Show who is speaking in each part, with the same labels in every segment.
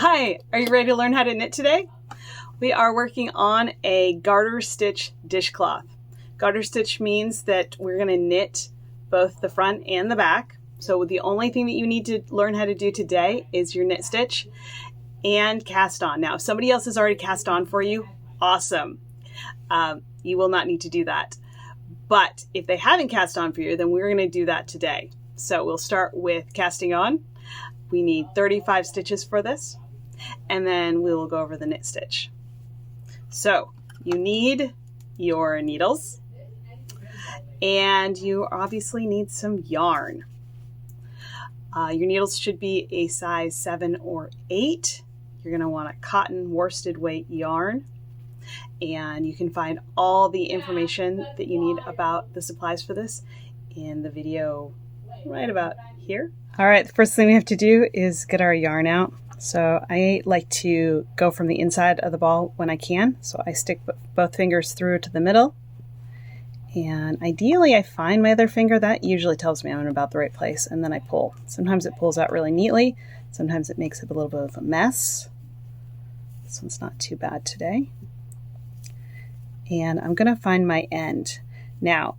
Speaker 1: Hi, are you ready to learn how to knit today? We are working on a garter stitch dishcloth. Garter stitch means that we're going to knit both the front and the back. So the only thing that you need to learn how to do today is your knit stitch and cast on. Now, if somebody else has already cast on for you, awesome. You will not need to do that. But if they haven't cast on for you, then we're going to do that today. So we'll start with casting on. We need 35 stitches for this, and then we will go over the knit stitch. So you need your needles, and you obviously need some yarn. Your needles should be a size 7 or 8. You're going to want a cotton worsted weight yarn, and you can find all the information that you need about the supplies for this in the video right about here. All right, the first thing we have to do is get our yarn out. So I like to go from the inside of the ball when I can. So I stick both fingers through to the middle. And ideally I find my other finger. That usually tells me I'm in about the right place. And then I pull. Sometimes it pulls out really neatly. Sometimes it makes it a little bit of a mess. This one's not too bad today. And I'm going to find my end. Now,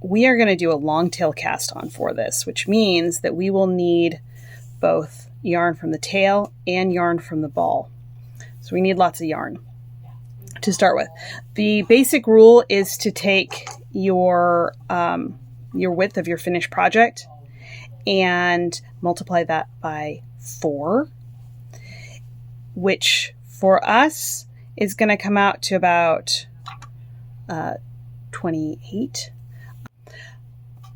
Speaker 1: we are going to do a long tail cast on for this, which means that we will need both yarn from the tail and yarn from the ball. So we need lots of yarn to start with. The basic rule is to take your width of your finished project and multiply that by 4, which for us is going to come out to about 28.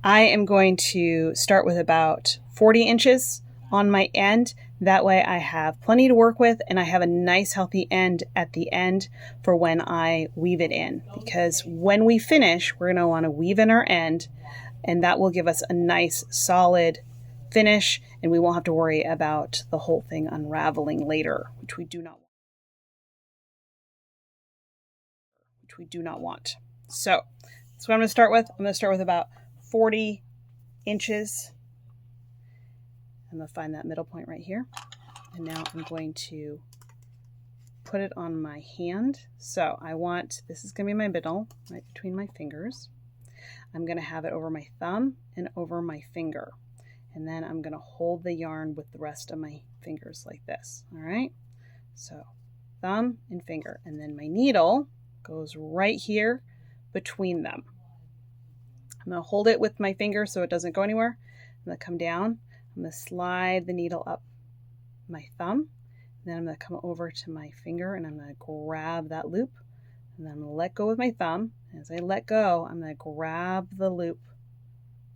Speaker 1: I am going to start with about 40 inches on my end. That way I have plenty to work with and I have a nice healthy end at the end for when I weave it in. Because when we finish, we're going to want to weave in our end, and that will give us a nice solid finish, and we won't have to worry about the whole thing unraveling later, which we do not want. So that's what I'm going to start with. I'm going to start with about 40 inches. I'm going to find that middle point right here. And now I'm going to put it on my hand. So this is going to be my middle, right between my fingers. I'm going to have it over my thumb and over my finger. And then I'm going to hold the yarn with the rest of my fingers like this. All right. So thumb and finger. And then my needle goes right here between them. I'm going to hold it with my finger so it doesn't go anywhere. I'm going to come down. I'm going to slide the needle up my thumb. And then I'm going to come over to my finger and I'm going to grab that loop. And then I'm going to let go with my thumb. As I let go, I'm going to grab the loop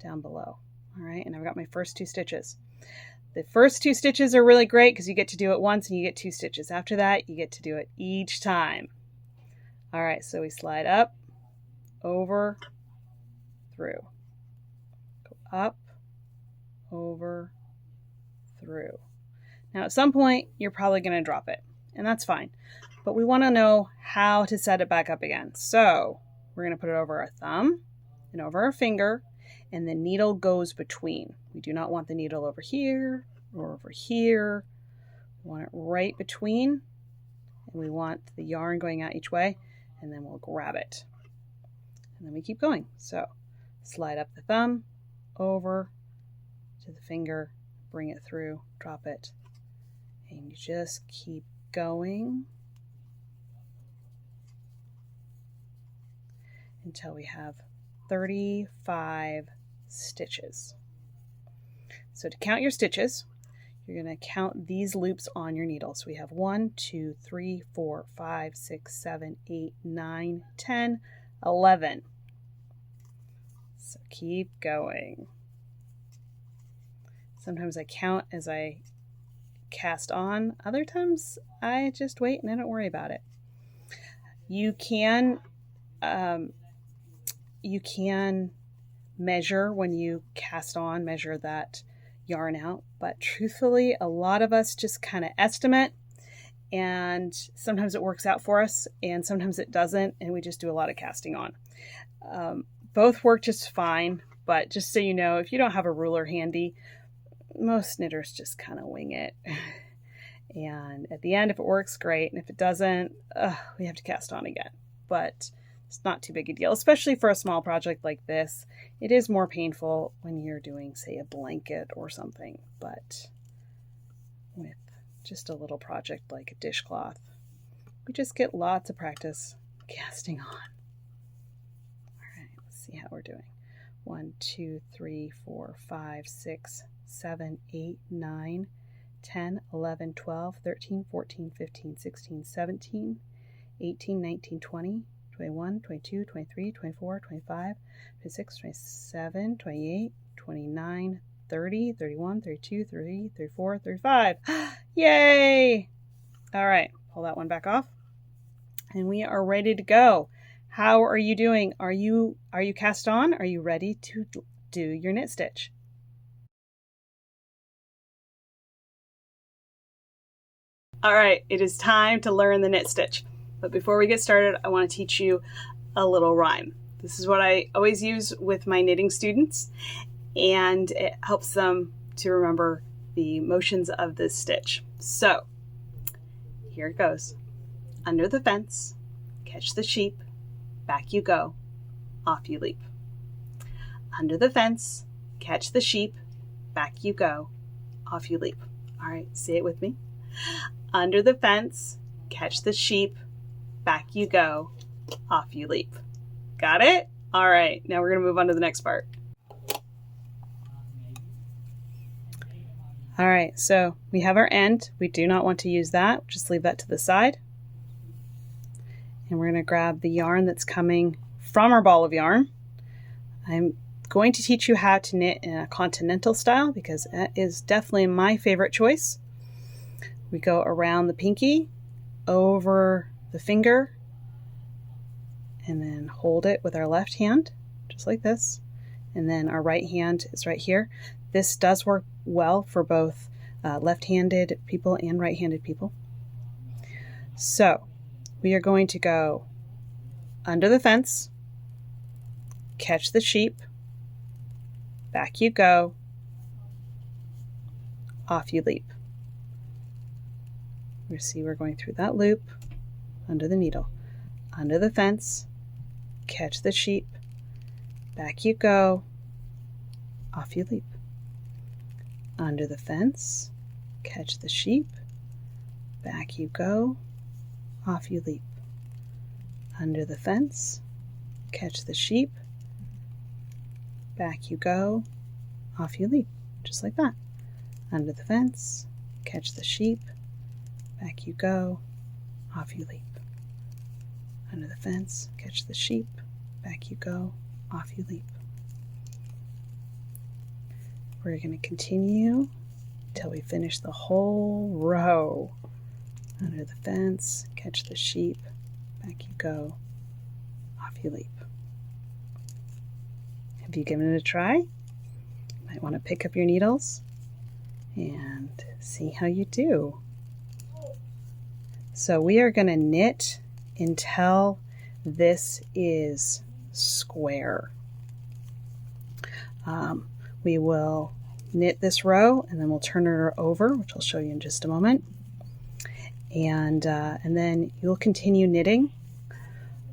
Speaker 1: down below. All right, and I've got my first 2 stitches. The first 2 stitches are really great because you get to do it once and you get 2 stitches. After that, you get to do it each time. All right, so we slide up, over, through. Go up, over, through. Now at some point you're probably going to drop it, and that's fine, but we want to know how to set it back up again. So we're going to put it over our thumb and over our finger, and the needle goes between. We do not want the needle over here or over here. We want it right between, and we want the yarn going out each way, and then we'll grab it, and then we keep going. So slide up the thumb, over to the finger, bring it through, drop it, and you just keep going until we have 35 stitches. So to count your stitches, you're going to count these loops on your needle. So we have 1, 2, 3, 4, 5, 6, 7, 8, 9, 10, 11. So keep going. Sometimes I count as I cast on. Other times I just wait and I don't worry about it. You can measure when you cast on, measure that yarn out. But truthfully, a lot of us just kind of estimate, and sometimes it works out for us and sometimes it doesn't, and we just do a lot of casting on. Both work just fine, but just so you know, if you don't have a ruler handy, most knitters just kind of wing it. And at the end, if it works, great. And if it doesn't, we have to cast on again. But it's not too big a deal, especially for a small project like this. It is more painful when you're doing, say, a blanket or something. But with just a little project like a dishcloth, we just get lots of practice casting on. All right, let's see how we're doing. 1, 2, 3, 4, 5, 6, 7, 8, 9, 10, 11, 12, 13, 14, 15, 16, 17, 18, 19, 20, 21, 22, 23, 24, 25, 26, 27, 28, 29, 30, 31, 32, 33, 34, 35. Yay! All right, pull that one back off. And we are ready to go. How are you doing? Are you cast on? Are you ready to do your knit stitch? All right, it is time to learn the knit stitch. But before we get started, I want to teach you a little rhyme. This is what I always use with my knitting students, and it helps them to remember the motions of this stitch. So here it goes. Under the fence, catch the sheep, back you go, off you leap. Under the fence, catch the sheep, back you go, off you leap. All right, say it with me. Under the fence, catch the sheep, back you go, off you leap. Got it? All right, now we're going to move on to the next part. All right, so we have our end. We do not want to use that. Just leave that to the side. And we're going to grab the yarn that's coming from our ball of yarn. I'm going to teach you how to knit in a continental style because that is definitely my favorite choice. We go around the pinky, over the finger, and then hold it with our left hand, just like this. And then our right hand is right here. This does work well for both left-handed people and right-handed people. So we are going to go under the fence, catch the sheep, back you go, off you leap. You see we're going through that loop under the needle. Under the fence, catch the sheep, back you go, off you leap. Under the fence, catch the sheep, back you go, off you leap. Under the fence, catch the sheep, back you go, off you leap. Just like that. Under the fence, catch the sheep, back you go, off you leap. Under the fence, catch the sheep, back you go, off you leap. We're going to continue until we finish the whole row. Under the fence, catch the sheep, back you go, off you leap. Have you given it a try? You might want to pick up your needles and see how you do. So we are going to knit until this is square. We will knit this row and then we'll turn her over, which I'll show you in just a moment. And then you'll continue knitting.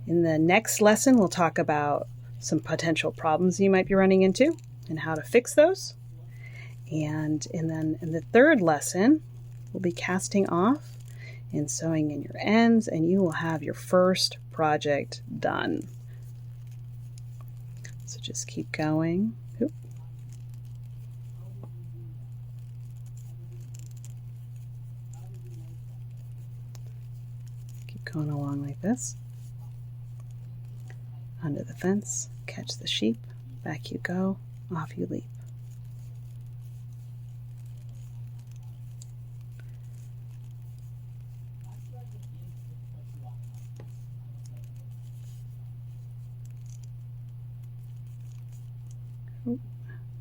Speaker 1: In the next lesson, we'll talk about some potential problems you might be running into and how to fix those. And then in the third lesson, we'll be casting off and sewing in your ends, and you will have your first project done. So just keep going. Oop. Keep going along like this. Under the fence, catch the sheep, back you go, off you leap.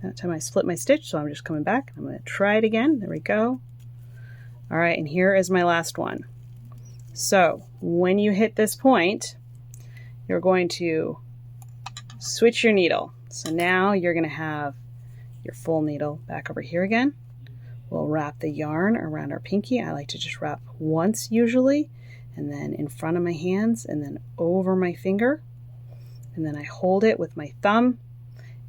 Speaker 1: That time I split my stitch, so I'm just coming back. I'm going to try it again. There we go. All right, and here is my last one. So when you hit this point, you're going to switch your needle. So now you're going to have your full needle back over here again. We'll wrap the yarn around our pinky. I like to just wrap once usually, and then in front of my hands, and then over my finger. And then I hold it with my thumb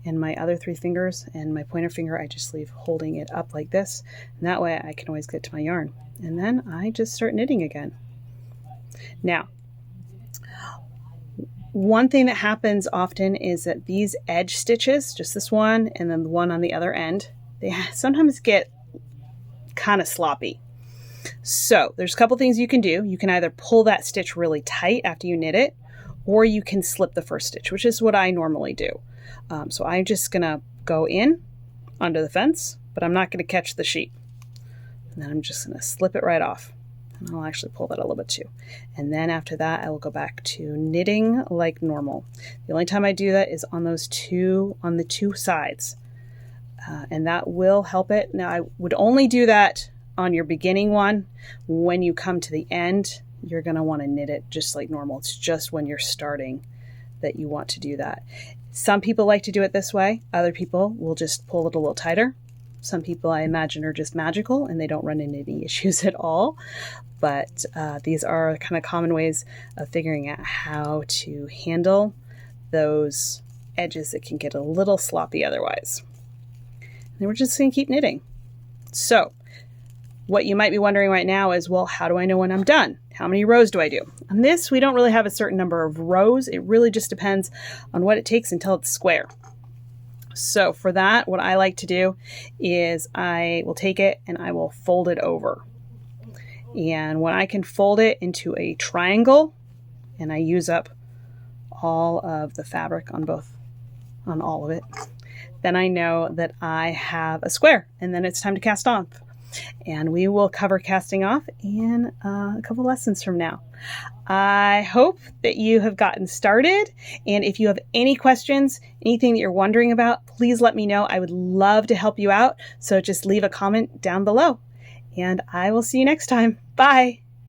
Speaker 1: and my other 3 fingers, and my pointer finger I just leave holding it up like this. And that way I can always get to my yarn. And then I just start knitting again. Now, one thing that happens often is that these edge stitches, just this one and then the one on the other end, they sometimes get kind of sloppy. So there's a couple things you can do. You can either pull that stitch really tight after you knit it, or you can slip the first stitch, which is what I normally do. So I'm just gonna go in under the fence, but I'm not gonna catch the sheep. And then I'm just gonna slip it right off. And I'll actually pull that a little bit too. And then after that, I will go back to knitting like normal. The only time I do that is on the 2 sides. And that will help it. Now, I would only do that on your beginning one. When you come to the end, you're going to want to knit it just like normal. It's just when you're starting that you want to do that. Some people like to do it this way. Other people will just pull it a little tighter. Some people, I imagine, are just magical and they don't run into any issues at all. But these are kind of common ways of figuring out how to handle those edges that can get a little sloppy otherwise. And we're just going to keep knitting. So what you might be wondering right now is, well, how do I know when I'm done? How many rows do I do? On this, we don't really have a certain number of rows. It really just depends on what it takes until it's square. So for that, what I like to do is I will take it and I will fold it over. And when I can fold it into a triangle and I use up all of the fabric on all of it, then I know that I have a square, and then it's time to cast off. And we will cover casting off in a couple lessons from now. I hope that you have gotten started. And if you have any questions, anything that you're wondering about, please let me know. I would love to help you out. So just leave a comment down below. And I will see you next time. Bye.